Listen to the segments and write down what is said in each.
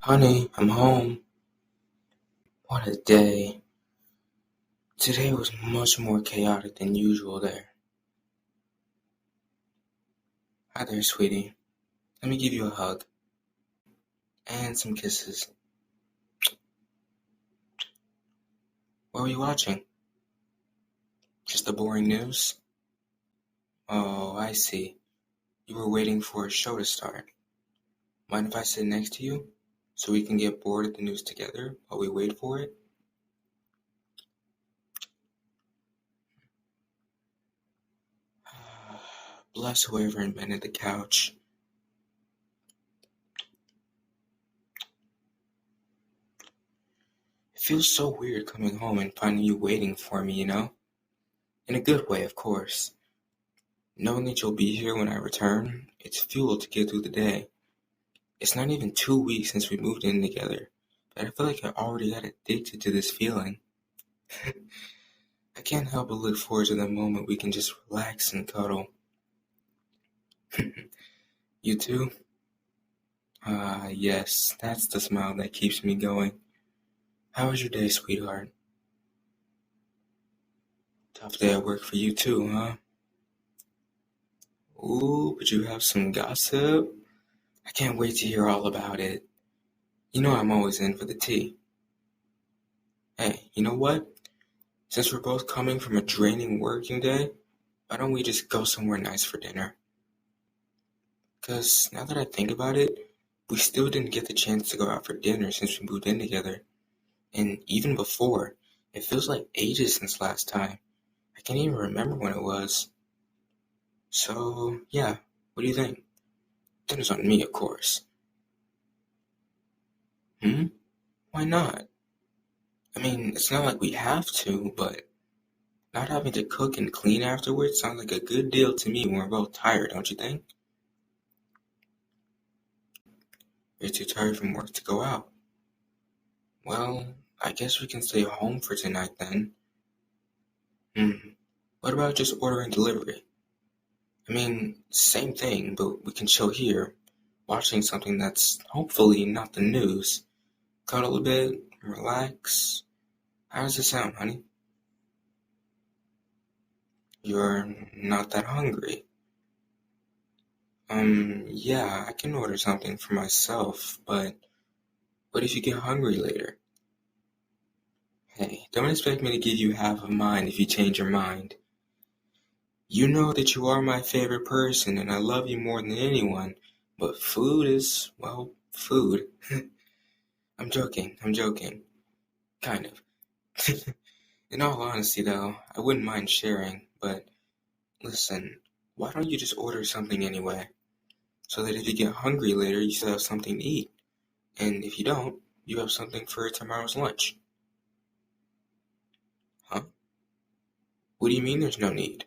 Honey, I'm home. What a day. Today was much more chaotic than usual there. Hi there, sweetie. Let me give you a hug. And some kisses. What were you watching? Just the boring news? Oh, I see. You were waiting for a show to start. Mind if I sit next to you? So we can get bored of the news together while we wait for it? Bless whoever invented the couch. It feels so weird coming home and finding you waiting for me, In a good way, of course. Knowing that you'll be here when I return, it's fuel to get through the day. It's not even 2 weeks since we moved in together, but I feel like I already got addicted to this feeling. I can't help but look forward to the moment we can just relax and cuddle. You too? Ah, yes, that's the smile that keeps me going. How was your day, sweetheart? Tough day at work for you too, huh? Ooh, but you have some gossip? I can't wait to hear all about it. You know I'm always in for the tea. Hey, you know what? Since we're both coming from a draining working day, why don't we just go somewhere nice for dinner? 'Cause now that I think about it, we still didn't get the chance to go out for dinner since we moved in together. And even before, it feels like ages since last time. I can't even remember when it was. So, yeah, what do you think? Dinner's on me, of course. Hmm? Why not? I mean, it's not like we have to, but not having to cook and clean afterwards sounds like a good deal to me when we're both tired, don't you think? You're too tired from work to go out. Well, I guess we can stay home for tonight then. Hmm. What about just ordering delivery? I mean, same thing, but we can chill here, watching something that's hopefully not the news. Cuddle a bit, relax. How does it sound, honey? You're not that hungry. Yeah, I can order something for myself, but what if you get hungry later? Hey, don't expect me to give you half of mine if you change your mind. You know that you are my favorite person and I love you more than anyone, but food is, well, food. I'm joking. Kind of. In all honesty, though, I wouldn't mind sharing, but listen, why don't you just order something anyway? So that if you get hungry later, you still have something to eat. And if you don't, you have something for tomorrow's lunch. Huh? What do you mean there's no need?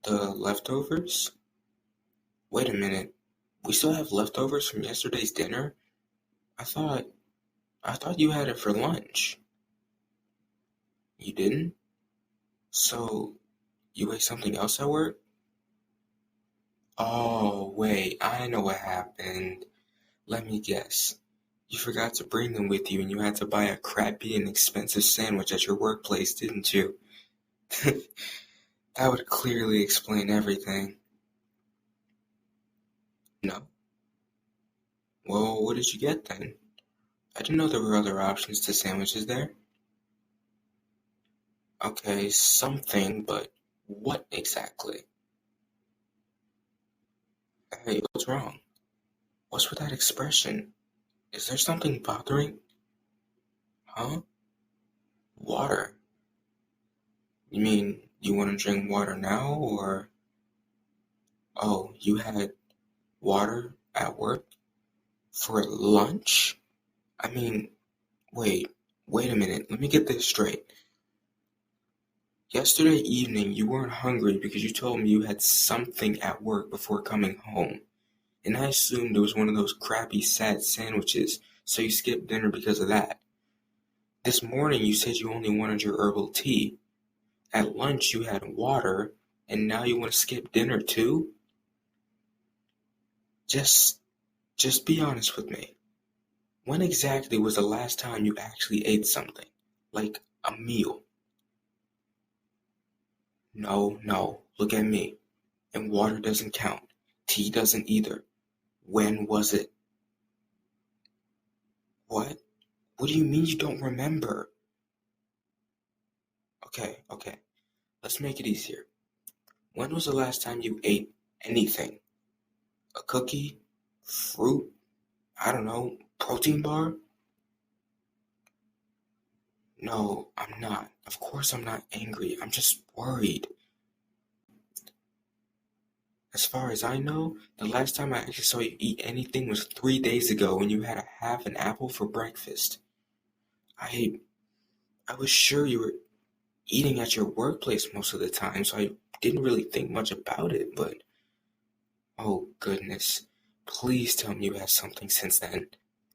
The leftovers? Wait a minute. We still have leftovers from yesterday's dinner? I thought I thought you had it for lunch. You didn't? So you ate something else at work? Oh, wait, I know what happened. Let me guess. You forgot to bring them with you and you had to buy a crappy and expensive sandwich at your workplace, didn't you? That would clearly explain everything. No? Well, what did you get then? I didn't know there were other options to sandwiches there. Okay, something, but what exactly? Hey, what's wrong? What's with that expression? Is there something bothering? Huh? Water? You mean you want to drink water now, or oh, you had water at work for lunch? I mean, wait a minute. Let me get this straight. Yesterday evening, you weren't hungry because you told me you had something at work before coming home, and I assumed it was one of those crappy, sad sandwiches, so you skipped dinner because of that. This morning, you said you only wanted your herbal tea. At lunch, you had water, and now you want to skip dinner too? Just Just be honest with me. When exactly was the last time you actually ate something? Like a meal? No, no, look at me. And water doesn't count. Tea doesn't either. When was it? What? What do you mean you don't remember? Okay. Let's make it easier. When was the last time you ate anything? A cookie? Fruit? I don't know. Protein bar? No, I'm not. Of course I'm not angry. I'm just worried. As far as I know, the last time I actually saw you eat anything was 3 days ago when you had a half an apple for breakfast. I I was sure you were eating at your workplace most of the time, so I didn't really think much about it, but oh goodness. Please tell me you had something since then.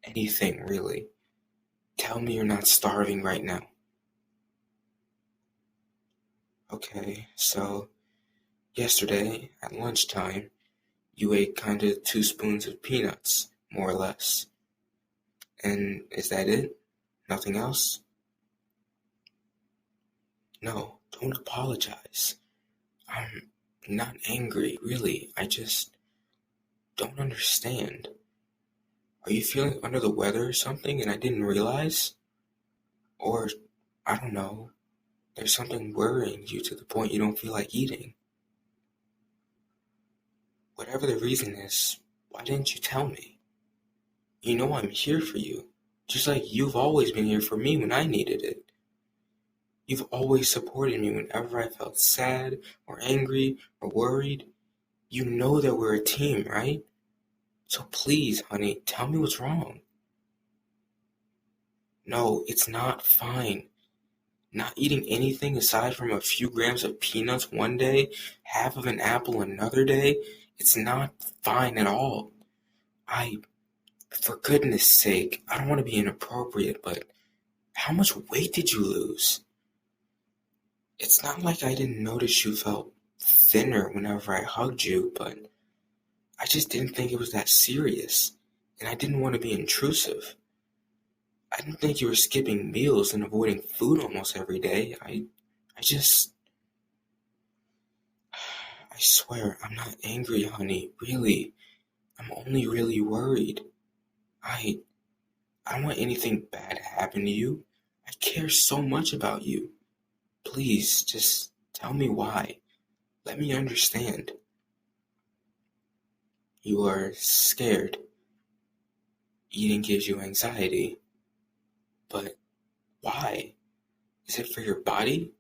Anything, really. Tell me you're not starving right now. Okay, so yesterday at lunchtime, you ate kinda 2 spoons of peanuts, more or less. And is that it? Nothing else? No, don't apologize. I'm not angry, really. I just don't understand. Are you feeling under the weather or something and I didn't realize? Or, I don't know, there's something worrying you to the point you don't feel like eating. Whatever the reason is, why didn't you tell me? You know I'm here for you, just like you've always been here for me when I needed it. You've always supported me whenever I felt sad or angry or worried. You know that we're a team, right? So please, honey, tell me what's wrong. No, it's not fine. Not eating anything aside from a few grams of peanuts one day, half of an apple another day, it's not fine at all. I, for goodness sake, I don't want to be inappropriate, but how much weight did you lose? It's not like I didn't notice you felt thinner whenever I hugged you, but I just didn't think it was that serious, and I didn't want to be intrusive. I didn't think you were skipping meals and avoiding food almost every day. I just, I swear, I'm not angry, honey. Really, I'm only really worried. I, I don't want anything bad to happen to you. I care so much about you. Please, just tell me why. Let me understand. You are scared. Eating gives you anxiety. But why? Is it for your body?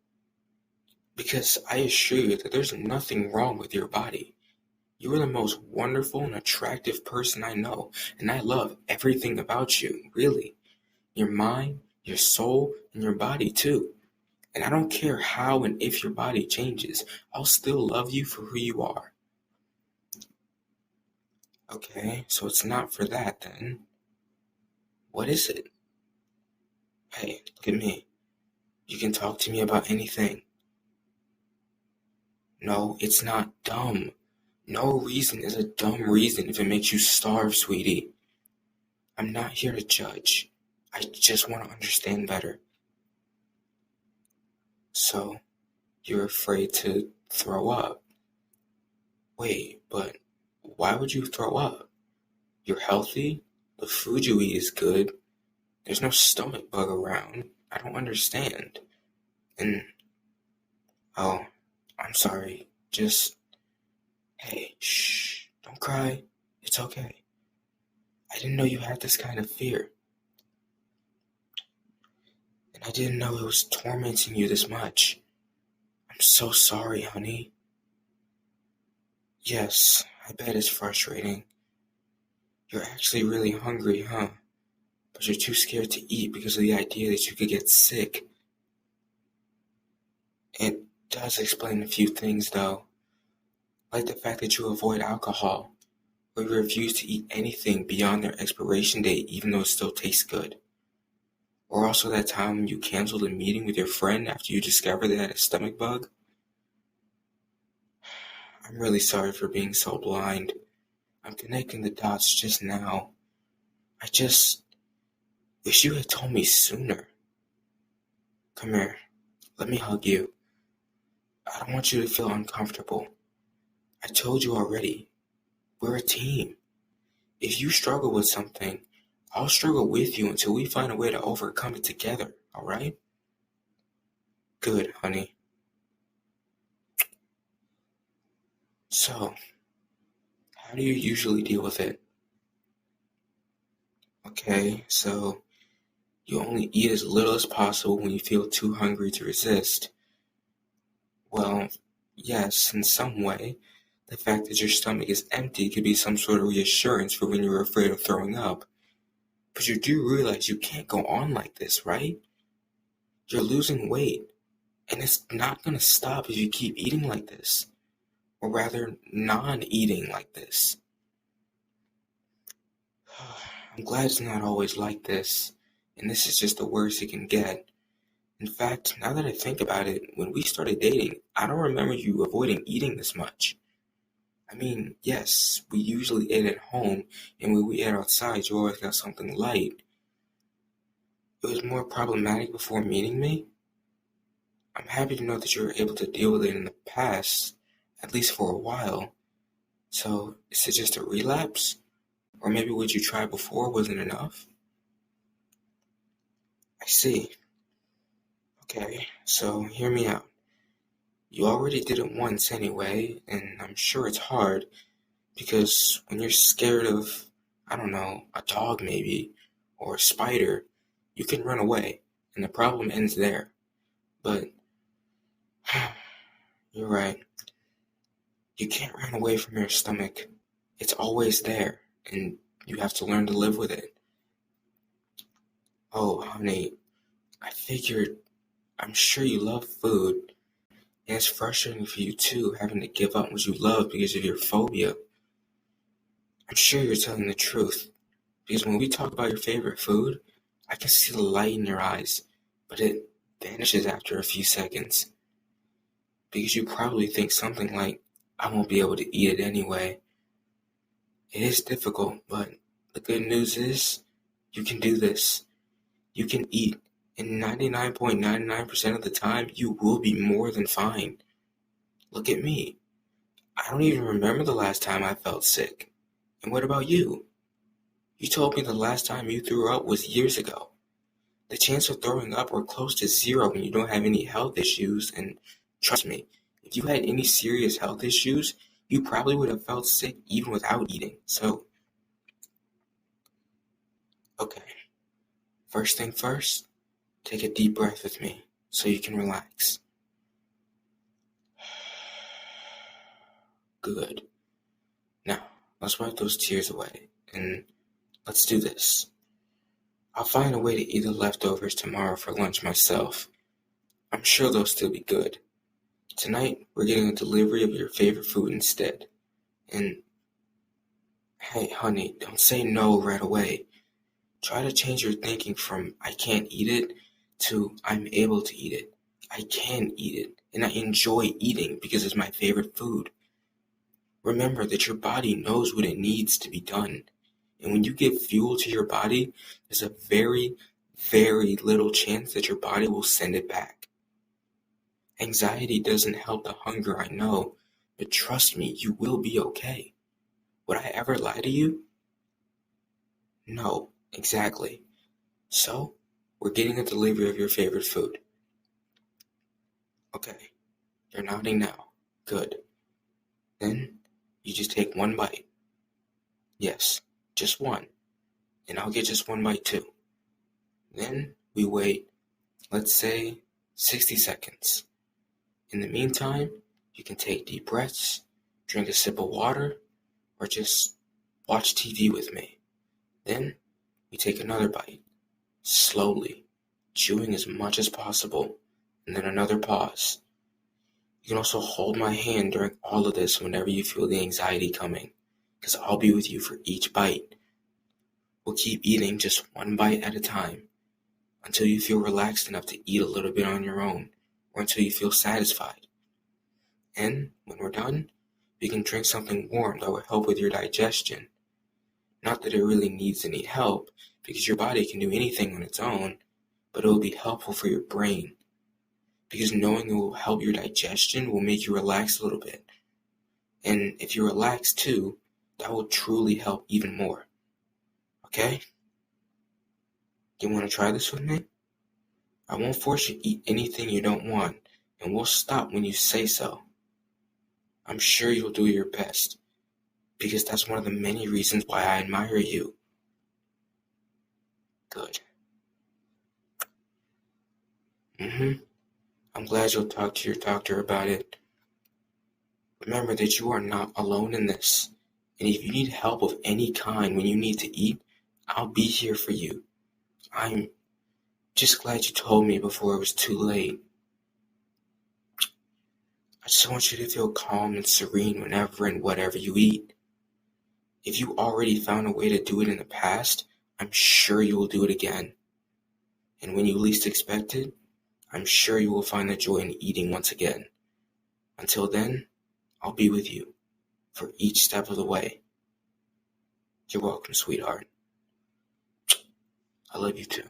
Because I assure you that there's nothing wrong with your body. You are the most wonderful and attractive person I know, and I love everything about you, really. Your mind, your soul, and your body too. And I don't care how and if your body changes, I'll still love you for who you are. Okay, so it's not for that then. What is it? Hey, look at me. You can talk to me about anything. No, it's not dumb. No reason is a dumb reason if it makes you starve, sweetie. I'm not here to judge. I just want to understand better. So, you're afraid to throw up. Wait, but why would you throw up? You're healthy. The food you eat is good. There's no stomach bug around. I don't understand. And, oh, I'm sorry. Just, hey, shh, don't cry. It's okay. I didn't know you had this kind of fear. And I didn't know it was tormenting you this much. I'm so sorry, honey. Yes, I bet it's frustrating. You're actually really hungry, huh? But you're too scared to eat because of the idea that you could get sick. It does explain a few things, though, like the fact that you avoid alcohol, or you refuse to eat anything beyond their expiration date even though it still tastes good. Or also that time when you canceled a meeting with your friend after you discovered they had a stomach bug. I'm really sorry for being so blind. I'm connecting the dots just now. I just wish you had told me sooner. Come here, let me hug you. I don't want you to feel uncomfortable. I told you already, we're a team. If you struggle with something, I'll struggle with you until we find a way to overcome it together, alright? Good, honey. So, how do you usually deal with it? Okay, so you only eat as little as possible when you feel too hungry to resist. Well, yes, in some way. The fact that your stomach is empty could be some sort of reassurance for when you're afraid of throwing up. But you do realize you can't go on like this, right? You're losing weight, and it's not going to stop if you keep eating like this. Or rather, non-eating like this. I'm glad it's not always like this, and this is just the worst it can get. In fact, now that I think about it, when we started dating, I don't remember you avoiding eating this much. I mean, yes, we usually ate at home, and when we ate outside, you always got something light. It was more problematic before meeting me. I'm happy to know that you were able to deal with it in the past, at least for a while. So, is it just a relapse? Or maybe what you tried before wasn't enough? I see. Okay, so hear me out. You already did it once anyway, and I'm sure it's hard, because when you're scared of, I don't know, a dog maybe, or a spider, you can run away, and the problem ends there. But, you're right. You can't run away from your stomach. It's always there, and you have to learn to live with it. Oh, honey, I'm sure you love food, and it's frustrating for you too, having to give up what you love because of your phobia. I'm sure you're telling the truth, because when we talk about your favorite food, I can see the light in your eyes, but it vanishes after a few seconds. Because you probably think something like, I won't be able to eat it anyway. It is difficult, but the good news is, you can do this. You can eat, and 99.99% of the time, you will be more than fine. Look at me. I don't even remember the last time I felt sick. And what about you? You told me the last time you threw up was years ago. The chance of throwing up are close to zero when you don't have any health issues, and trust me, if you had any serious health issues, you probably would have felt sick even without eating. So, okay, first thing first, take a deep breath with me so you can relax. Good. Now, let's wipe those tears away, and let's do this. I'll find a way to eat the leftovers tomorrow for lunch myself. I'm sure they'll still be good. Tonight, we're getting a delivery of your favorite food instead. And, hey, honey, don't say no right away. Try to change your thinking from I can't eat it to I'm able to eat it. I can eat it, and I enjoy eating because it's my favorite food. Remember that your body knows what it needs to be done. And when you give fuel to your body, there's a very, very little chance that your body will send it back. Anxiety doesn't help the hunger, I know, but trust me, you will be okay. Would I ever lie to you? No, exactly. So, we're getting a delivery of your favorite food. Okay, you're nodding now. Good. Then, you just take one bite. Yes, just one. And I'll get just one bite too. Then, we wait, let's say, 60 seconds. In the meantime, you can take deep breaths, drink a sip of water, or just watch TV with me. Then, we take another bite, slowly, chewing as much as possible, and then another pause. You can also hold my hand during all of this whenever you feel the anxiety coming, because I'll be with you for each bite. We'll keep eating just one bite at a time, until you feel relaxed enough to eat a little bit on your own, or until you feel satisfied. And when we're done, You can drink something warm that will help with your digestion. Not that it really needs any help, because your body can do anything on its own, but it will be helpful for your brain. Because knowing it will help your digestion will make you relax a little bit. And if you relax too, that will truly help even more. Okay? You want to try this with me? I won't force you to eat anything you don't want, and we'll stop when you say so. I'm sure you'll do your best, because that's one of the many reasons why I admire you. Good. I'm glad you'll talk to your doctor about it. Remember that you are not alone in this, and if you need help of any kind when you need to eat, I'll be here for you. I'm just glad you told me before it was too late. I just want you to feel calm and serene whenever and whatever you eat. If you already found a way to do it in the past, I'm sure you will do it again. And when you least expect it, I'm sure you will find the joy in eating once again. Until then, I'll be with you for each step of the way. You're welcome, sweetheart. I love you too.